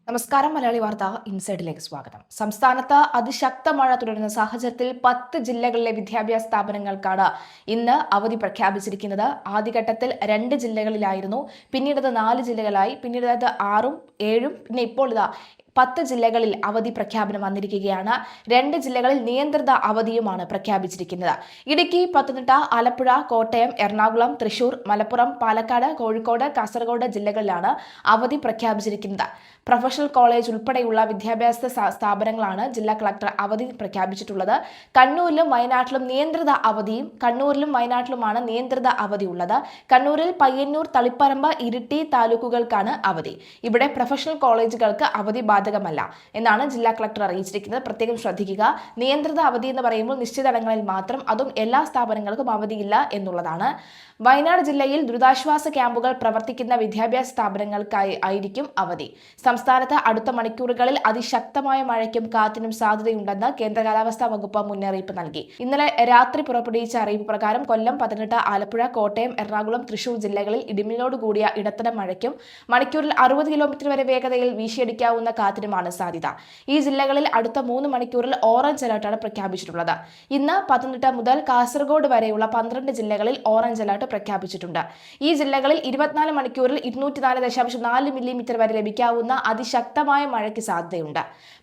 നമസ്കാരം. മലയാളി വാർത്ത ഇൻസൈഡിലേക്ക് സ്വാഗതം. സംസ്ഥാനത്ത് അതിശക്ത മഴ തുടരുന്ന സാഹചര്യത്തിൽ 10 ജില്ലകളിലെ വിദ്യാഭ്യാസ സ്ഥാപനങ്ങൾക്കാണ് ഇന്ന് അവധി പ്രഖ്യാപിച്ചിരിക്കുന്നത്. ആദ്യഘട്ടത്തിൽ 2 ജില്ലകളിലായിരുന്നു, പിന്നീട് അത് 4 ജില്ലകളായി, പിന്നീട് അത് 6ഉം 7ഉം, പിന്നെ ഇപ്പോൾ ഇതാ 10 ജില്ലകളിൽ അവധി പ്രഖ്യാപനം വന്നിരിക്കുകയാണ്. 2 ജില്ലകളിൽ നിയന്ത്രിത അവധിയുമാണ് പ്രഖ്യാപിച്ചിരിക്കുന്നത്. ഇടുക്കി, പത്തനംതിട്ട, ആലപ്പുഴ, കോട്ടയം, എറണാകുളം, തൃശൂർ, മലപ്പുറം, പാലക്കാട്, കോഴിക്കോട്, കാസർഗോഡ് ജില്ലകളിലാണ് അവധി പ്രഖ്യാപിച്ചിരിക്കുന്നത്. പ്രൊഫഷണൽ കോളേജ് ഉൾപ്പെടെയുള്ള വിദ്യാഭ്യാസ സ്ഥാപനങ്ങളാണ് ജില്ലാ കളക്ടർ അവധി പ്രഖ്യാപിച്ചിട്ടുള്ളത്. കണ്ണൂരിലും വയനാട്ടിലും നിയന്ത്രിത അവധി ഉള്ളത്. കണ്ണൂരിൽ പയ്യന്നൂർ, തളിപ്പറമ്പ്, ഇരിട്ടി താലൂക്കുകൾക്കാണ് അവധി. ഇവിടെ പ്രൊഫഷണൽ കോളേജുകൾക്ക് അവധി ബാധകമല്ല എന്നാണ് ജില്ലാ കളക്ടർ അറിയിച്ചിരിക്കുന്നത്. പ്രത്യേകം ശ്രദ്ധിക്കുക, നിയന്ത്രിത അവധി എന്ന് പറയുമ്പോൾ നിശ്ചിത ഇടങ്ങളിൽ മാത്രം, അതും എല്ലാ സ്ഥാപനങ്ങൾക്കും അവധിയില്ല എന്നുള്ളതാണ്. വയനാട് ജില്ലയിൽ ദുരിതാശ്വാസ ക്യാമ്പുകൾ പ്രവർത്തിക്കുന്ന വിദ്യാഭ്യാസ സ്ഥാപനങ്ങൾക്കായി ആയിരിക്കും അവധി. സംസ്ഥാനത്ത് അടുത്ത മണിക്കൂറുകളിൽ അതിശക്തമായ മഴയ്ക്കും കാറ്റിനും സാധ്യതയുണ്ടെന്ന് കേന്ദ്ര കാലാവസ്ഥാ വകുപ്പ് മുന്നറിയിപ്പ് നൽകി. ഇന്നലെ രാത്രി പുറപ്പെടുവിച്ച അറിയിപ്പ് പ്രകാരം കൊല്ലം, പത്തനംതിട്ട, ആലപ്പുഴ, കോട്ടയം, എറണാകുളം, തൃശൂർ ജില്ലകളിൽ ഇടിമിന്നലോട് കൂടിയ ഇടത്തരം മഴയ്ക്കും മണിക്കൂറിൽ 60 കിലോമീറ്റർ വരെ വേഗതയിൽ വീശിയടിക്കാവുന്ന കാറ്റിനുമാണ് സാധ്യത. ഈ ജില്ലകളിൽ അടുത്ത 3 മണിക്കൂറിൽ ഓറഞ്ച് അലർട്ടാണ് പ്രഖ്യാപിച്ചിട്ടുള്ളത്. ഇന്ന് പത്തനംതിട്ട മുതൽ കാസർഗോഡ് വരെയുള്ള 12 ജില്ലകളിൽ ഓറഞ്ച് അലർട്ട് പ്രഖ്യാപിച്ചിട്ടുണ്ട്. ഈ ജില്ലകളിൽ 24 മണിക്കൂറിൽ 204.4 മില്ലിമീറ്റർ വരെ ലഭിക്കാവുന്ന അതിശക്തമായ മഴയ്ക്ക് സാധ്യതയുണ്ട്.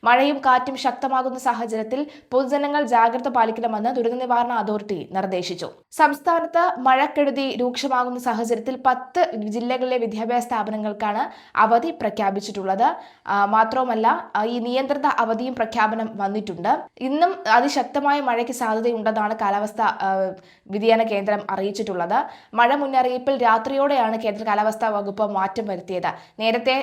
മഴയും കാറ്റും ശക്തമാകുന്ന സാഹചര്യത്തിൽ പൊതുജനങ്ങൾ ജാഗ്രത പാലിക്കണമെന്ന് ദുരന്ത നിവാരണ അതോറിറ്റി നിർദ്ദേശിച്ചു. സംസ്ഥാനത്ത് മഴക്കെടുതി രൂക്ഷമാകുന്ന സാഹചര്യത്തിൽ 10 ജില്ലകളിലെ വിദ്യാഭ്യാസ സ്ഥാപനങ്ങൾക്കാണ് അവധി പ്രഖ്യാപിച്ചിട്ടുള്ളത്. മാത്രവുമല്ല, ഈ നിയന്ത്രിത അവധിയും പ്രഖ്യാപനം വന്നിട്ടുണ്ട്. ഇന്നും അതിശക്തമായ മഴയ്ക്ക് സാധ്യതയുണ്ടെന്നാണ് കാലാവസ്ഥാ വ്യതിയാന കേന്ദ്രം അറിയിച്ചിട്ടുള്ളത്. മഴ മുന്നറിയിപ്പിൽ രാത്രിയോടെയാണ് കേന്ദ്ര കാലാവസ്ഥാ വകുപ്പ് മാറ്റം വരുത്തിയത്. നേരത്തെ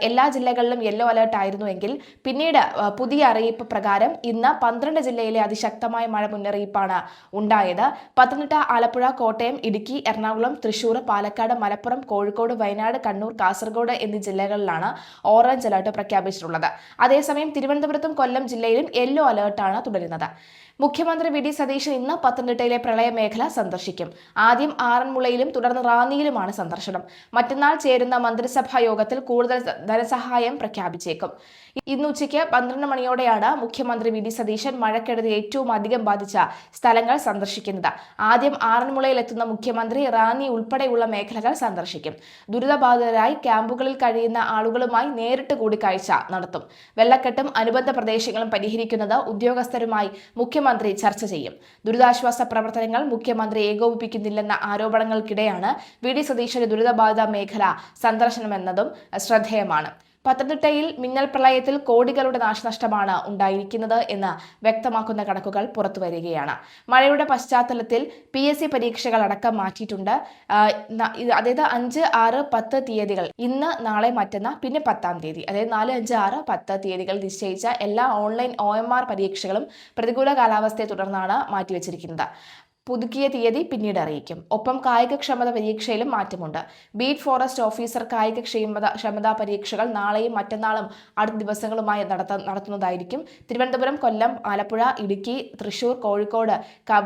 എല്ലാ ജില്ലകളിലും യെല്ലോ അലർട്ട് ആയിരുന്നുവെങ്കിൽ പിന്നീട് പുതിയ അറിയിപ്പ് പ്രകാരം ഇന്ന് 12 ജില്ലയിലെ അതിശക്തമായ മഴ മുന്നറിയിപ്പാണ് ഉണ്ടായത്. പത്തനംതിട്ട, ആലപ്പുഴ, കോട്ടയം, ഇടുക്കി, എറണാകുളം, തൃശൂർ, പാലക്കാട്, മലപ്പുറം, കോഴിക്കോട്, വയനാട്, കണ്ണൂർ, കാസർഗോഡ് എന്നീ ജില്ലകളിലാണ് ഓറഞ്ച് അലർട്ട് പ്രഖ്യാപിച്ചിട്ടുള്ളത്. അതേസമയം തിരുവനന്തപുരത്തും കൊല്ലം ജില്ലയിലും യെല്ലോ അലർട്ടാണ് തുടരുന്നത്. മുഖ്യമന്ത്രി വി ഡി സതീശൻ ഇന്ന് പത്തനംതിട്ടയിലെ പ്രളയ മേഖല സന്ദർശിക്കും. ആദ്യം ആറന്മുളയിലും തുടർന്ന് റാന്നിയിലുമാണ് സന്ദർശനം. മറ്റന്നാൾ ചേരുന്ന മന്ത്രിസഭാ യോഗത്തിൽ കൂടുതൽ ധനസഹായം പ്രഖ്യാപിച്ചേക്കും. ഇന്ന് ഉച്ചയ്ക്ക് 12 മണിയോടെയാണ് മുഖ്യമന്ത്രി വി ഡി സതീശൻ മഴക്കെടുതി ഏറ്റവും അധികം ബാധിച്ച സ്ഥലങ്ങൾ സന്ദർശിക്കുന്നത്. ആദ്യം ആറന്മുളയിലെത്തുന്ന മുഖ്യമന്ത്രി റാന്നി ഉൾപ്പെടെയുള്ള മേഖലകൾ സന്ദർശിക്കും. ദുരിതബാധിതരായി ക്യാമ്പുകളിൽ കഴിയുന്ന ആളുകളുമായി നേരിട്ട് കൂടിക്കാഴ്ച നടത്തും. വെള്ളക്കെട്ടും അനുബന്ധ പ്രദേശങ്ങളും പരിഹരിക്കുന്നത് ഉദ്യോഗസ്ഥരുമായി മുഖ്യമന്ത്രി ചർച്ച ചെയ്യും. ദുരിതാശ്വാസ പ്രവർത്തനങ്ങൾ മുഖ്യമന്ത്രി ഏകോപിപ്പിക്കുന്നില്ലെന്ന ആരോപണങ്ങൾക്കിടെയാണ് വി ഡി സതീശന്റെ ദുരിതബാധിത മേഖല സന്ദർശനമെന്നതും ശ്രദ്ധേയമാണ്. പത്തനംതിട്ടയിൽ മിന്നൽ പ്രളയത്തിൽ കോടികളുടെ നാശനഷ്ടമാണ് ഉണ്ടായിരിക്കുന്നത് എന്ന് വ്യക്തമാക്കുന്ന കണക്കുകൾ പുറത്തുവരികയാണ്. മഴയുടെ പശ്ചാത്തലത്തിൽ PSC പരീക്ഷകൾ അടക്കം മാറ്റിയിട്ടുണ്ട്. അതായത് 5, 6, 10 തീയതികൾ, ഇന്ന്, നാളെ, മറ്റന്നാൾ, പിന്നെ 10-ാം തീയതി, അതായത് 4, 5, 6, 10 തീയതികൾ നിശ്ചയിച്ച എല്ലാ ഓൺലൈൻ OMR പരീക്ഷകളും പ്രതികൂല കാലാവസ്ഥയെ തുടർന്നാണ് മാറ്റിവെച്ചിരിക്കുന്നത്. പുതുക്കിയ തീയതി പിന്നീട് അറിയിക്കും. ഒപ്പം കായികക്ഷമത പരീക്ഷയിലും മാറ്റമുണ്ട്. ബീറ്റ് ഫോറസ്റ്റ് ഓഫീസർ കായികക്ഷമതാ പരീക്ഷകൾ നാളെയും മറ്റന്നാളും അടുത്ത ദിവസങ്ങളുമായി നടത്തുന്നതായിരിക്കും. തിരുവനന്തപുരം, കൊല്ലം, ആലപ്പുഴ, ഇടുക്കി, തൃശൂർ, കോഴിക്കോട്,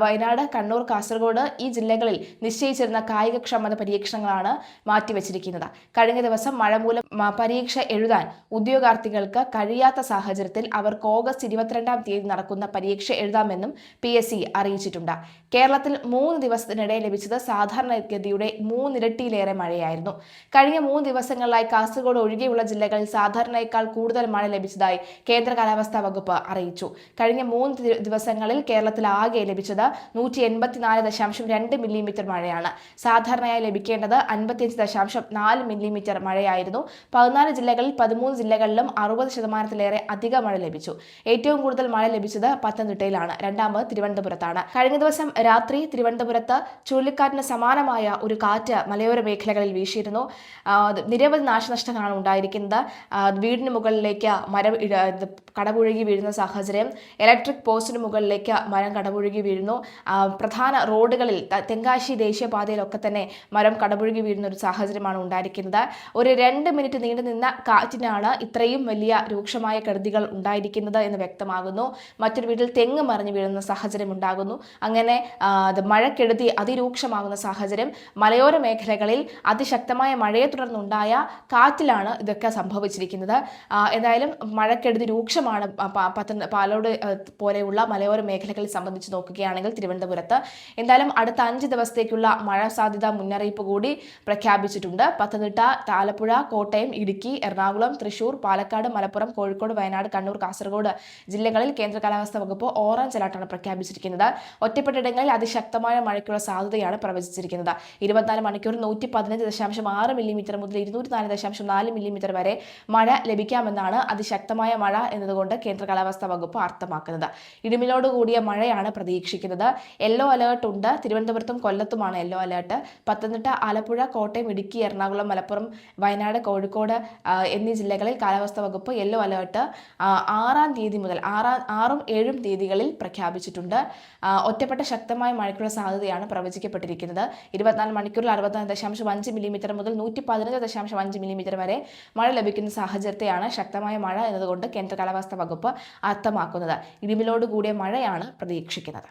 വയനാട്, കണ്ണൂർ, കാസർഗോഡ് ഈ ജില്ലകളിൽ നിശ്ചയിച്ചിരുന്ന കായികക്ഷമത പരീക്ഷണങ്ങളാണ് മാറ്റിവെച്ചിരിക്കുന്നത്. കഴിഞ്ഞ ദിവസം മഴ മൂലം പരീക്ഷ എഴുതാൻ ഉദ്യോഗാർത്ഥികൾക്ക് കഴിയാത്ത സാഹചര്യത്തിൽ അവർക്ക് ഓഗസ്റ്റ് 22-ാം തീയതി നടക്കുന്ന പരീക്ഷ എഴുതാമെന്നും PSC അറിയിച്ചിട്ടുണ്ട്. കേരളത്തിൽ 3 ദിവസത്തിനിടെ ലഭിച്ചത് സാധാരണഗതിയുടെ 3 ഇരട്ടിയിലേറെ മഴയായിരുന്നു. കഴിഞ്ഞ 3 ദിവസങ്ങളിലായി കാസർഗോഡ് ഒഴികെയുള്ള ജില്ലകളിൽ സാധാരണയേക്കാൾ കൂടുതൽ മഴ ലഭിച്ചതായി കേന്ദ്ര കാലാവസ്ഥാ വകുപ്പ് അറിയിച്ചു. കഴിഞ്ഞ 3 ദിവസങ്ങളിൽ കേരളത്തിൽ ആകെ ലഭിച്ചത് 184.2 മില്ലിമീറ്റർ മഴയാണ്. സാധാരണയായി ലഭിക്കേണ്ടത് 55.4 മില്ലിമീറ്റർ മഴയായിരുന്നു. 14 ജില്ലകളിൽ 13 ജില്ലകളിലും 60%-ലേറെ അധിക മഴ ലഭിച്ചു. ഏറ്റവും കൂടുതൽ മഴ ലഭിച്ചത് പത്തനംതിട്ടയിലാണ്. രണ്ടാമത് തിരുവനന്തപുരത്താണ്. കഴിഞ്ഞ ദിവസം രാത്രി തിരുവനന്തപുരത്ത് ചുഴലിക്കാറ്റിന് സമാനമായ ഒരു കാറ്റ് മലയോര മേഖലകളിൽ വീശിയിരുന്നു. നിരവധി നാശനഷ്ടങ്ങളാണ് ഉണ്ടായിരിക്കുന്നത്. വീടിന് മുകളിലേക്ക് മരം കടപുഴകി വീഴുന്ന സാഹചര്യം, ഇലക്ട്രിക് പോസ്റ്റിന് മുകളിലേക്ക് മരം കടപുഴകി വീഴുന്നു. പ്രധാന റോഡുകളിൽ, തെങ്കാശി ദേശീയപാതയിലൊക്കെ തന്നെ മരം കടപുഴകി വീഴുന്ന ഒരു സാഹചര്യമാണ് ഉണ്ടായിരിക്കുന്നത്. ഒരു 2 മിനിറ്റ് നീണ്ടുനിന്ന കാറ്റിനാണ് ഇത്രയും വലിയ രൂക്ഷമായ കെടുതികൾ ഉണ്ടായിരിക്കുന്നത് എന്ന് വ്യക്തമാകുന്നു. മറ്റൊരു വീട്ടിൽ തെങ്ങ് മറിഞ്ഞു വീഴുന്ന സാഹചര്യം ഉണ്ടാകുന്നു. അങ്ങനെ മഴക്കെടുതി അതിരൂക്ഷമാകുന്ന സാഹചര്യം, മലയോര മേഖലകളിൽ അതിശക്തമായ മഴയെ തുടർന്നുണ്ടായ കാറ്റിലാണ് ഇതൊക്കെ സംഭവിച്ചിരിക്കുന്നത്. എന്തായാലും മഴക്കെടുതി രൂക്ഷമാണ് പാലോട് പോലെയുള്ള മലയോര മേഖലകളിൽ സംബന്ധിച്ച് നോക്കുകയാണെങ്കിൽ തിരുവനന്തപുരത്ത്. എന്തായാലും അടുത്ത 5 ദിവസത്തേക്കുള്ള മഴ സാധ്യത മുന്നറിയിപ്പ് കൂടി പ്രഖ്യാപിച്ചിട്ടുണ്ട്. പത്തനംതിട്ട, ആലപ്പുഴ, കോട്ടയം, ഇടുക്കി, എറണാകുളം, തൃശൂർ, പാലക്കാട്, മലപ്പുറം, കോഴിക്കോട്, വയനാട്, കണ്ണൂർ, കാസർഗോഡ് ജില്ലകളിൽ കേന്ദ്ര കാലാവസ്ഥാ വകുപ്പ് ഓറഞ്ച് അലർട്ടാണ് പ്രഖ്യാപിച്ചിരിക്കുന്നത്. ഒറ്റപ്പെട്ടയിടങ്ങളിൽ അതിശക്തമായ മഴയ്ക്കുള്ള സാധ്യതയാണ് പ്രവചിച്ചിരിക്കുന്നത്. 24 മണിക്കൂർ 115.6 മില്ലിമീറ്റർ മുതൽ 204.4 മില്ലിമീറ്റർ വരെ മഴ ലഭിക്കാമെന്നാണ് അതിശക്തമായ മഴ എന്നതുകൊണ്ട് കേന്ദ്ര കാലാവസ്ഥാ വകുപ്പ് അർത്ഥമാക്കുന്നത്. ഇടിമിന്നലോട് കൂടിയ മഴയാണ് പ്രതീക്ഷിക്കുന്നത്. യെല്ലോ അലേർട്ട് ഉണ്ട്. തിരുവനന്തപുരത്തും കൊല്ലത്തുമാണ് യെല്ലോ അലേർട്ട്. പത്തനംതിട്ട, ആലപ്പുഴ, കോട്ടയം, ഇടുക്കി, എറണാകുളം, മലപ്പുറം, വയനാട്, കോഴിക്കോട് എന്നീ ജില്ലകളിൽ കാലാവസ്ഥാ വകുപ്പ് യെല്ലോ അലേർട്ട് 6-ാം തീയതി മുതൽ 6-ഉം 7-ഉം തീയതികളിൽ പ്രഖ്യാപിച്ചിട്ടുണ്ട്. ഒറ്റപ്പെട്ട ശക്തമായ മഴയ്ക്കുള്ള സാധ്യതയാണ് പ്രവചിക്കപ്പെട്ടിരിക്കുന്നത്. 24 മണിക്കൂറിൽ 64.5 മില്ലിമീറ്റർ മുതൽ 115.5 മില്ലിമീറ്റർ വരെ മഴ ലഭിക്കുന്ന സാഹചര്യത്തെയാണ് ശക്തമായ മഴ എന്നതുകൊണ്ട് കേന്ദ്ര കാലാവസ്ഥാ വകുപ്പ് അർത്ഥമാക്കുന്നത്. ഇടിമിന്നലോട് കൂടിയ മഴയാണ് പ്രതീക്ഷിക്കുന്നത്.